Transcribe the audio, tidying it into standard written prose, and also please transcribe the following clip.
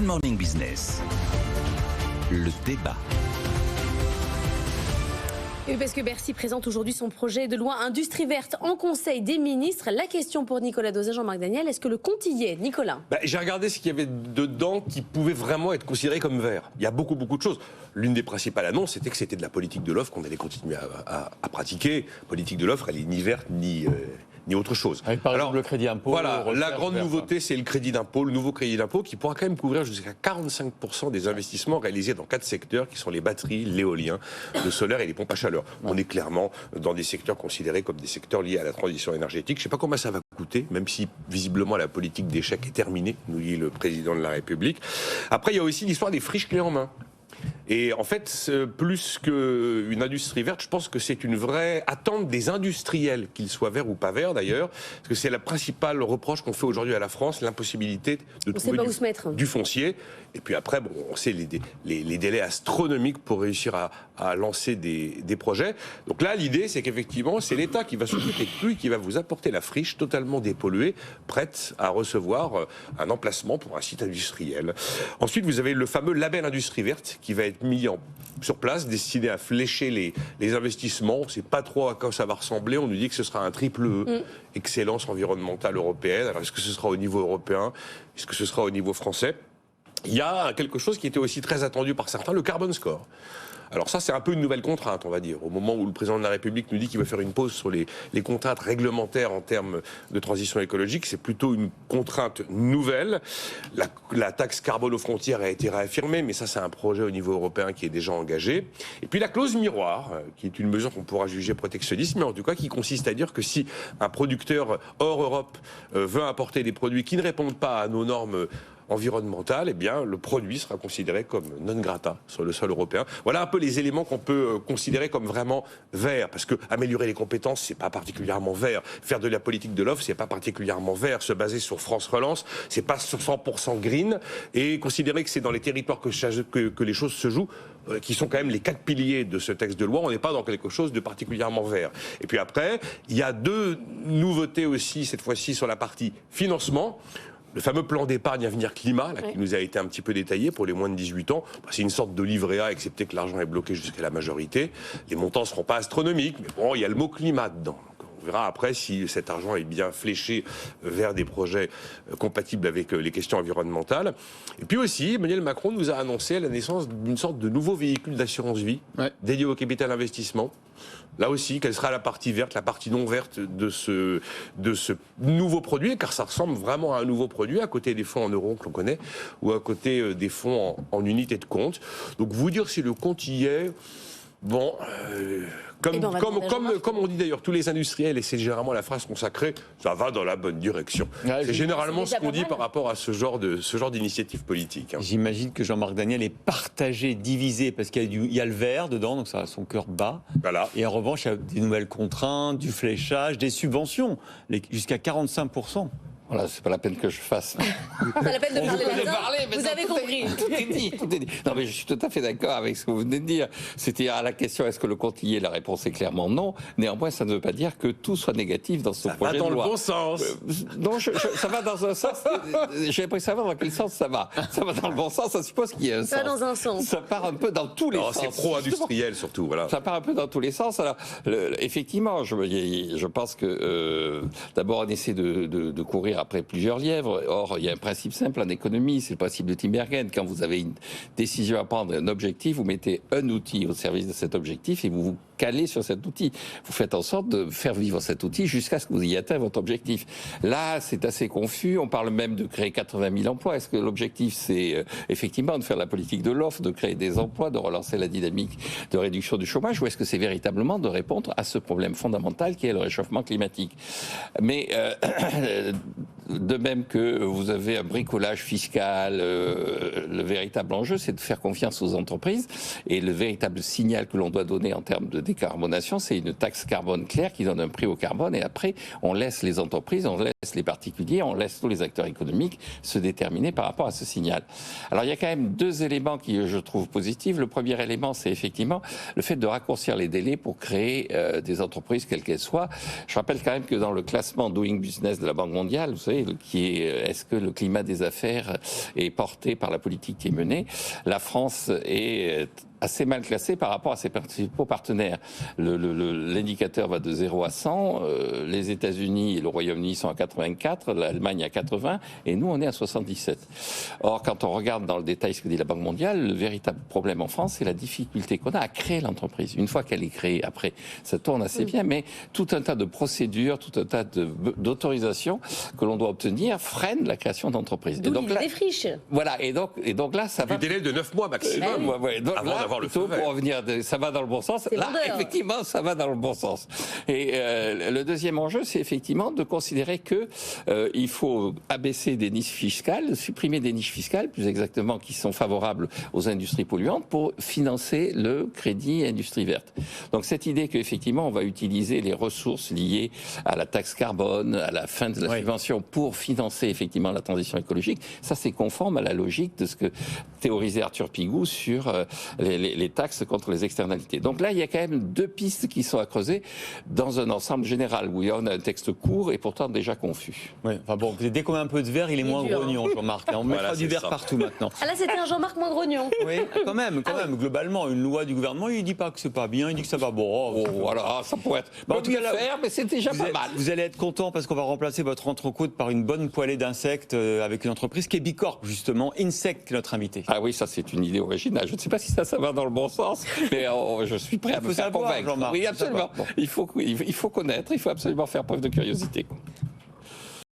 Morning Business, le débat. Oui, parce que Bercy présente aujourd'hui son projet de loi Industrie verte en Conseil des ministres. La question pour Nicolas Dauzat, Jean-Marc Daniel, est-ce que le compte y est, Nicolas? J'ai regardé ce qu'il y avait dedans qui pouvait vraiment être considéré comme vert. Il y a beaucoup de choses. L'une des principales annonces, c'était que c'était de la politique de l'offre qu'on allait continuer à pratiquer. Politique de l'offre, elle est ni verte ni autre chose. Avec par exemple le crédit impôt. Voilà, la grande nouveauté, c'est le crédit d'impôt, le nouveau crédit d'impôt qui pourra quand même couvrir jusqu'à 45% des investissements réalisés dans 4 secteurs qui sont les batteries, l'éolien, le solaire et les pompes à chaleur. On est clairement dans des secteurs considérés comme des secteurs liés à la transition énergétique. Je ne sais pas combien ça va coûter, même si visiblement la politique des chèques est terminée, nous dit le président de la République. Après, il y a aussi l'histoire des friches clés en main. Et en fait, plus qu'une industrie verte, je pense que c'est une vraie attente des industriels, qu'ils soient verts ou pas verts d'ailleurs, parce que c'est la principale reproche qu'on fait aujourd'hui à la France, l'impossibilité de trouver du foncier. Et puis après, on sait les délais astronomiques pour réussir à lancer des projets. Donc là, l'idée, c'est qu'effectivement, c'est l'État qui va s'occuper de tout et qui va vous apporter la friche totalement dépolluée, prête à recevoir un emplacement pour un site industriel. Ensuite, vous avez le fameux label Industrie verte qui va être mis sur place, destiné à flécher les investissements. On ne sait pas trop à quoi ça va ressembler. On nous dit que ce sera un triple E, excellence environnementale européenne. Alors, est-ce que ce sera au niveau européen? Est-ce que ce sera au niveau français? Il y a quelque chose qui était aussi très attendu par certains, le carbon score. Alors ça, c'est un peu une nouvelle contrainte, on va dire. Au moment où le président de la République nous dit qu'il va faire une pause sur les contraintes réglementaires en termes de transition écologique, c'est plutôt une contrainte nouvelle. La taxe carbone aux frontières a été réaffirmée, mais ça, c'est un projet au niveau européen qui est déjà engagé. Et puis la clause miroir, qui est une mesure qu'on pourra juger protectionniste, mais en tout cas qui consiste à dire que si un producteur hors Europe veut importer des produits qui ne répondent pas à nos normes environnementale, eh bien, le produit sera considéré comme non grata sur le sol européen. Voilà un peu les éléments qu'on peut considérer comme vraiment verts, parce que améliorer les compétences, c'est pas particulièrement vert. Faire de la politique de l'offre, c'est pas particulièrement vert. Se baser sur France Relance, c'est pas sur 100% green. Et considérer que c'est dans les territoires que les choses se jouent, qui sont quand même les 4 piliers de ce texte de loi, on n'est pas dans quelque chose de particulièrement vert. Et puis après, il y a 2 nouveautés aussi, cette fois-ci sur la partie financement. Le fameux plan d'épargne avenir climat, là, qui nous a été un petit peu détaillé pour les moins de 18 ans, c'est une sorte de livret A, excepté que l'argent est bloqué jusqu'à la majorité. Les montants ne seront pas astronomiques, mais bon, il y a le mot climat dedans. Donc, on verra après si cet argent est bien fléché vers des projets compatibles avec les questions environnementales. Et puis aussi, Emmanuel Macron nous a annoncé la naissance d'une sorte de nouveau véhicule d'assurance vie, dédié au capital investissement. Là aussi, quelle sera la partie verte, la partie non verte de ce nouveau produit, car ça ressemble vraiment à un nouveau produit, à côté des fonds en euros que l'on connaît, ou à côté des fonds en unités de compte. Donc vous dire si le compte y est, bon... Comme on dit d'ailleurs, tous les industriels, et c'est généralement la phrase consacrée, ça va dans la bonne direction. C'est généralement ce qu'on dit par rapport à ce genre d'initiative politique. J'imagine que Jean-Marc Daniel est partagé, divisé, parce qu'il y a le vert dedans, donc ça a son cœur bas. Voilà. Et en revanche, il y a des nouvelles contraintes, du fléchage, des subventions, jusqu'à 45%. Voilà, c'est pas la peine que je fasse. Pas la peine de parler, vous avez compris. Tout est dit. Non, mais je suis tout à fait d'accord avec ce que vous venez de dire. C'était à la question, est-ce que le compte y est? La réponse est clairement non. Néanmoins, ça ne veut pas dire que tout soit négatif dans ce projet de loi. Ça va dans le bon sens. Non, ça va dans un sens. J'ai pas savoir dans quel sens ça va. Ça va dans le bon sens, ça suppose qu'il y a un sens. Ça va dans un sens. Ça part un peu dans tous les sens. C'est pro-industriel surtout, voilà. Ça part un peu dans tous les sens. Alors, effectivement, je pense que d'abord on essaie de courir après plusieurs lièvres. Or, il y a un principe simple en économie, c'est le principe de Tinbergen. Quand vous avez une décision à prendre, un objectif, vous mettez un outil au service de cet objectif et vous vous calez sur cet outil. Vous faites en sorte de faire vivre cet outil jusqu'à ce que vous ayez atteint votre objectif. Là, c'est assez confus. On parle même de créer 80 000 emplois. Est-ce que l'objectif, c'est effectivement de faire la politique de l'offre, de créer des emplois, de relancer la dynamique de réduction du chômage, ou est-ce que c'est véritablement de répondre à ce problème fondamental qui est le réchauffement climatique? Mais de même que vous avez un bricolage fiscal, le véritable enjeu, c'est de faire confiance aux entreprises, et le véritable signal que l'on doit donner en termes de décarbonation, c'est une taxe carbone claire qui donne un prix au carbone et après, on laisse les entreprises, on laisse les particuliers, on laisse tous les acteurs économiques se déterminer par rapport à ce signal. Alors, il y a quand même deux éléments qui, je trouve, positifs. Le premier élément, c'est effectivement le fait de raccourcir les délais pour créer des entreprises, quelles qu'elles soient. Je rappelle quand même que dans le classement Doing Business de la Banque mondiale, vous savez, qui est est-ce que le climat des affaires est porté par la politique qui est menée, la France est assez mal classé par rapport à ses principaux partenaires. L'indicateur va de 0 à 100, les États-Unis et le Royaume-Uni sont à 84, l'Allemagne à 80, et nous on est à 77. Or, quand on regarde dans le détail ce que dit la Banque mondiale, le véritable problème en France, c'est la difficulté qu'on a à créer l'entreprise. Une fois qu'elle est créée, après, ça tourne assez bien, mais tout un tas de procédures, tout un tas d'autorisations que l'on doit obtenir freinent la création d'entreprises. D'où l'idée des friches. Voilà, et donc là, ça va... Du délai de 9 mois maximum. Donc avant d'avoir le feu pour vert. revenir, ça va dans le bon sens. Là, effectivement, ça va dans le bon sens. Et le deuxième enjeu, c'est effectivement de considérer que il faut abaisser des niches fiscales, supprimer des niches fiscales, plus exactement, qui sont favorables aux industries polluantes pour financer le crédit industrie verte. Donc cette idée qu'effectivement, on va utiliser les ressources liées à la taxe carbone, à la fin de la subvention pour financer effectivement la transition écologique, ça c'est conforme à la logique de ce que théorisait Arthur Pigou sur les taxes contre les externalités. Donc là, il y a quand même deux pistes qui sont à creuser dans un ensemble général où on a un texte court et pourtant déjà confus. Oui, enfin bon, dès qu'on met un peu de verre, il est moins grognon, Jean-Marc. On mettra du verre partout maintenant. Ah là, c'était un Jean-Marc moins grognon. Oui, quand même. Globalement, une loi du gouvernement, il ne dit pas que c'est pas bien, il dit que ça va bon. Voilà, ça pourrait être en tout cas faire, mais c'est déjà pas mal. Vous allez être content parce qu'on va remplacer votre entrecôte par une bonne poêlée d'insectes avec une entreprise qui est Bicorp, justement, Insect, qui est notre invité. Ah oui, ça c'est une idée originale. Je ne sais pas si ça va dans le bon sens, mais je suis prêt à me faire convaincre. Oui, absolument. Il faut connaître, il faut absolument faire preuve de curiosité.